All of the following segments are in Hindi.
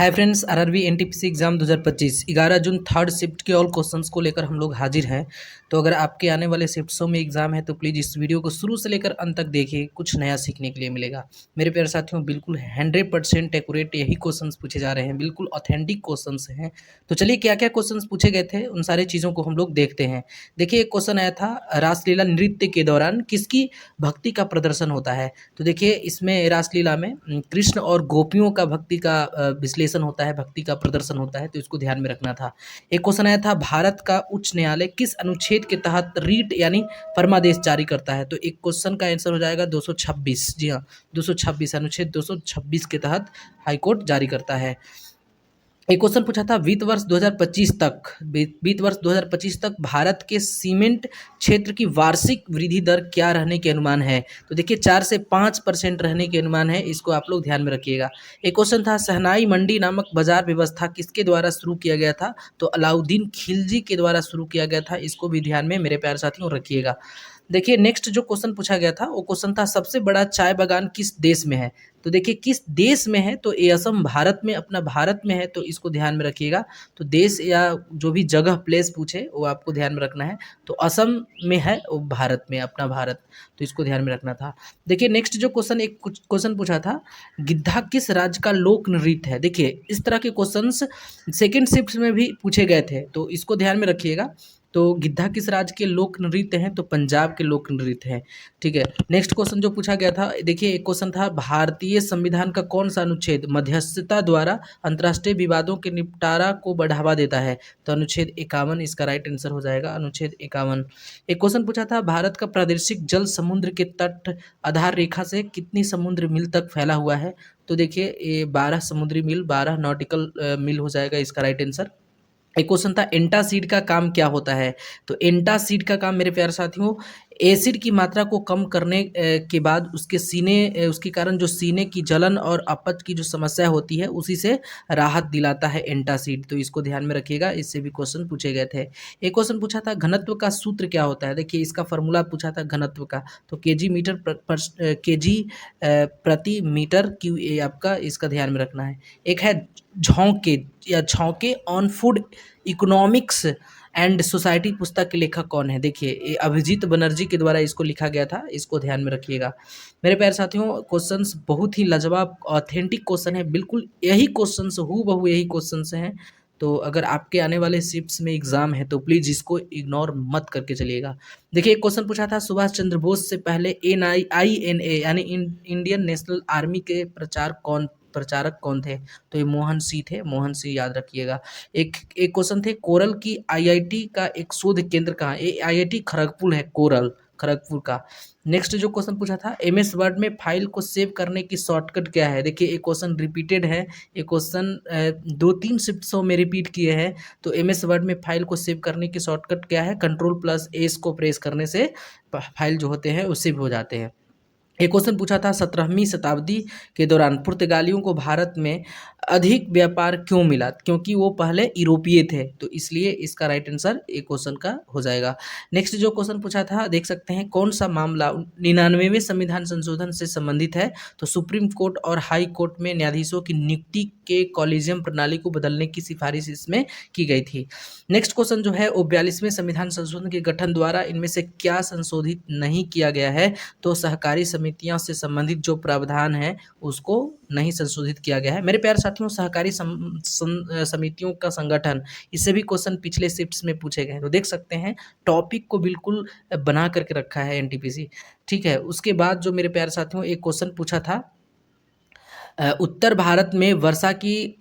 Hi friends, RRB NTPC exam 2025 11 June third shift के ऑल क्वेश्चंस को लेकर हम लोग हाजिर हैं। तो अगर आपके आने वाले शिफ्ट्सों में एग्जाम है तो प्लीज़ इस वीडियो को शुरू से लेकर अंत तक देखिए, कुछ नया सीखने के लिए मिलेगा। मेरे प्यारे साथियों, बिल्कुल 100% एक्यूरेट यही क्वेश्चंस पूछे जा रहे हैं, बिल्कुल ऑथेंटिक क्वेश्चंस हैं। तो चलिए क्या क्या क्वेश्चंस पूछे गए थे उन सारी चीज़ों को हम लोग देखते हैं। देखिए, एक क्वेश्चन आया था, रासलीला नृत्य के दौरान किसकी भक्ति का प्रदर्शन होता है। तो देखिए, इसमें रासलीला में कृष्ण और गोपियों का भक्ति का विश्लेषण होता है, भक्ति का प्रदर्शन होता है, तो इसको ध्यान में रखना था। एक क्वेश्चन आया था, भारत का उच्च न्यायालय किस अनुच्छेद के तहत रीट यानी फरमादेश जारी करता है। तो एक क्वेश्चन का आंसर हो जाएगा 226। जी हाँ, 226 अनुच्छेद 226 के तहत हाईकोर्ट जारी करता है। एक क्वेश्चन पूछा था, वित्त वर्ष 2025 तक भारत के सीमेंट क्षेत्र की वार्षिक वृद्धि दर क्या रहने के अनुमान है। तो देखिए, 4 से 5% रहने के अनुमान है, इसको आप लोग ध्यान में रखिएगा। एक क्वेश्चन था, शहनाई मंडी नामक बाजार व्यवस्था किसके द्वारा शुरू किया गया था। तो अलाउद्दीन खिलजी के द्वारा शुरू किया गया था, इसको भी ध्यान में मेरे प्यारे साथियों रखिएगा। देखिए, नेक्स्ट जो क्वेश्चन पूछा गया था वो क्वेश्चन था, सबसे बड़ा चाय बागान किस देश में है। तो देखिए, किस देश में है, तो ये असम भारत में, अपना भारत में है, तो इसको ध्यान में रखिएगा। तो देश या जो भी जगह प्लेस पूछे वो आपको ध्यान में रखना है। तो असम में है, वो भारत में, अपना भारत, तो इसको ध्यान में रखना था। देखिए, नेक्स्ट जो क्वेश्चन, एक क्वेश्चन पूछा था, गिद्धा किस राज्य का लोक नृत्य है। देखिए, इस तरह के क्वेश्चंस सेकेंड शिफ्ट में भी पूछे गए थे, तो इसको ध्यान में रखिएगा। तो गिद्धा किस राज्य के लोक नृत्य हैं, तो पंजाब के लोक नृत्य हैं। ठीक है, नेक्स्ट क्वेश्चन जो पूछा गया था, देखिए एक क्वेश्चन था, भारतीय संविधान का कौन सा अनुच्छेद मध्यस्थता द्वारा अंतर्राष्ट्रीय विवादों के निपटारा को बढ़ावा देता है। तो अनुच्छेद 51 इसका राइट आंसर हो जाएगा, अनुच्छेद 51। एक क्वेश्चन पूछा था, भारत का प्रादेशिक जल समुद्र के तट आधार रेखा से कितनी समुद्र मील तक फैला हुआ है। तो देखिए, ये 12 समुद्री मील, 12 नॉटिकल मील हो जाएगा इसका राइट आंसर। एक क्वेश्चन था, एंटासिड का काम क्या होता है। तो एंटासिड का काम मेरे प्यारे साथियों, एसिड की मात्रा को कम करने के बाद उसके सीने उसके कारण जो सीने की जलन और अपच की जो समस्या होती है उसी से राहत दिलाता है एंटासिड। तो इसको ध्यान में रखिएगा, इससे भी क्वेश्चन पूछे गए थे। एक क्वेश्चन पूछा था, घनत्व का सूत्र क्या होता है। देखिए, इसका फॉर्मूला पूछा था घनत्व का, तो केजी प्रति मीटर क्यू, ये आपका इसका ध्यान में रखना है। एक है झोंके on food economics and society, पुस्तक के लेखक कौन है। देखिए, ये अभिजीत बनर्जी के द्वारा इसको लिखा गया था, इसको ध्यान में रखिएगा। मेरे प्यारे साथियों, क्वेश्चंस बहुत ही लाजवाब ऑथेंटिक क्वेश्चन है, बिल्कुल यही क्वेश्चंस हूबहू यही क्वेश्चंस हैं। तो अगर आपके आने वाले शिफ्ट्स में एग्जाम है तो प्लीज़ इसको इग्नोर मत करके चलिएगा। देखिए, एक क्वेश्चन पूछा था, सुभाष चंद्र बोस से पहले INA यानी इंडियन नेशनल आर्मी के प्रचारक कौन थे। तो ये मोहन सिंह थे, मोहन सिंह याद रखिएगा। एक एक क्वेश्चन थे, कोरल की IIT का एक शोध केंद्र कहाँ। ये IIT खड़गपुर है, कोरल खड़गपुर का। नेक्स्ट जो क्वेश्चन पूछा था, MS वर्ड में फाइल को सेव करने की शॉर्टकट क्या है। देखिए, एक क्वेश्चन रिपीटेड है, एक क्वेश्चन 2-3 शिफ्ट्सों में रिपीट किए हैं। तो MS वर्ड में फाइल को सेव करने की शॉर्टकट क्या है, Ctrl+S को प्रेस करने से फाइल जो होते हैं वो सेव हो जाते हैं। एक क्वेश्चन पूछा था, 17वीं शताब्दी के दौरान पुर्तगालियों को भारत में अधिक व्यापार क्यों मिला। क्योंकि वो पहले यूरोपीय थे, तो इसलिए इसका राइट आंसर एक क्वेश्चन का हो जाएगा। नेक्स्ट जो क्वेश्चन पूछा था, देख सकते हैं, कौन सा मामला 99वें संविधान संशोधन से संबंधित है। तो सुप्रीम कोर्ट और हाई कोर्ट में न्यायाधीशों की नियुक्ति के कॉलेजियम प्रणाली को बदलने की सिफारिश इसमें की गई थी। नेक्स्ट क्वेश्चन जो है वो 42वें संविधान संशोधन के गठन द्वारा इनमें से क्या संशोधित नहीं किया गया है। तो सहकारी समितियों से संबंधित जो प्रावधान है उसको नहीं संशोधित किया गया है। मेरे प्यारे साथियों, सहकारी समितियों का संगठन, इससे भी क्वेश्चन पिछले शिफ्ट्स में पूछे गए हैं। तो देख सकते हैं, टॉपिक को बिल्कुल बना करके रखा है एनटीपीसी। ठीक है, उसके बाद जो मेरे प्यारे साथियों एक क्वेश्चन पूछा था, उत्तर भारत में वर्षा की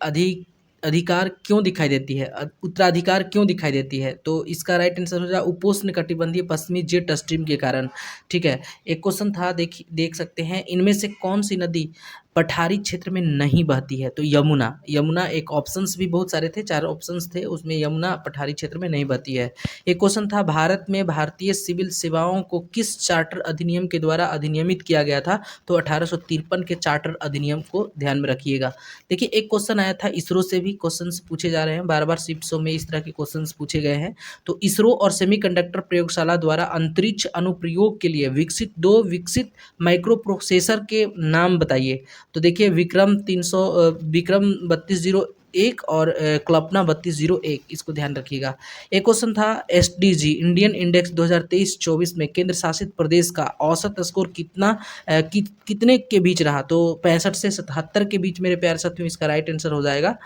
अधिकार क्यों दिखाई देती है, उत्तराधिकार क्यों दिखाई देती है। तो इसका राइट आंसर हो जाए उपोष्ण कटिबंधीय पश्चिमी जेट स्ट्रीम के कारण। ठीक है, एक क्वेश्चन था, देख सकते हैं, इनमें से कौन सी नदी पठारी क्षेत्र में नहीं बहती है। तो यमुना एक ऑप्शंस भी बहुत सारे थे, 4 ऑप्शंस थे, उसमें यमुना पठारी क्षेत्र में नहीं बहती है। एक क्वेश्चन था, भारत में भारतीय सिविल सेवाओं को किस चार्टर अधिनियम के द्वारा अधिनियमित किया गया था। तो 1853 के चार्टर अधिनियम को ध्यान में रखिएगा। देखिए, एक क्वेश्चन आया था, इसरो से भी क्वेश्चंस पूछे जा रहे हैं, बार बार शिफ्ट्सों में इस तरह के क्वेश्चंस पूछे गए हैं। तो इसरो और सेमीकंडक्टर प्रयोगशाला द्वारा अंतरिक्ष अनुप्रयोग के लिए विकसित 2 माइक्रो प्रोसेसर के नाम बताइए। तो देखिए विक्रम 3201 और कल्पना 3201, इसको ध्यान रखिएगा। एक क्वेश्चन था एसडीजी इंडियन इंडेक्स 2023-24 में केंद्र शासित प्रदेश का औसत स्कोर कितने के बीच रहा? तो 65 से 77 के बीच मेरे प्यारे साथियों इसका राइट आंसर हो जाएगा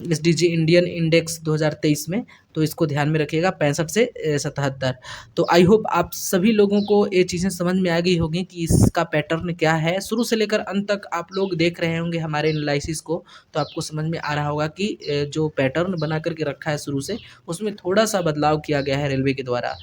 एसडीजी इंडियन इंडेक्स 2023 में। तो इसको ध्यान में रखिएगा 65 से 77। तो आई होप आप सभी लोगों को ये चीज़ें समझ में आ गई होगी कि इसका पैटर्न क्या है। शुरू से लेकर अंत तक आप लोग देख रहे होंगे हमारे एनालिसिस को, तो आपको समझ में आ रहा होगा कि जो पैटर्न बना करके रखा है शुरू से, उसमें थोड़ा सा बदलाव किया गया है रेलवे के द्वारा।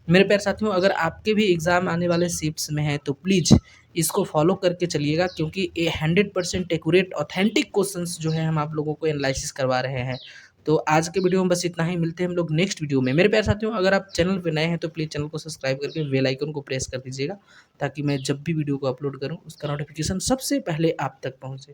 मेरे प्यारे साथियों, अगर आपके भी एग्ज़ाम आने वाले शिफ्ट्स में हैं तो प्लीज़ इसको फॉलो करके चलिएगा, क्योंकि ये 100% एक्यूरेट ऑथेंटिक क्वेश्चंस जो है हम आप लोगों को एनालिसिस करवा रहे हैं। तो आज के वीडियो में बस इतना ही, मिलते हैं हम लोग नेक्स्ट वीडियो में। मेरे प्यारे साथियों, अगर आप चैनल पे नए हैं तो प्लीज़ चैनल को सब्सक्राइब करके बेल आइकन को प्रेस कर दीजिएगा, ताकि मैं जब भी वीडियो को अपलोड करूँ उसका नोटिफिकेशन सबसे पहले आप तक पहुँचे।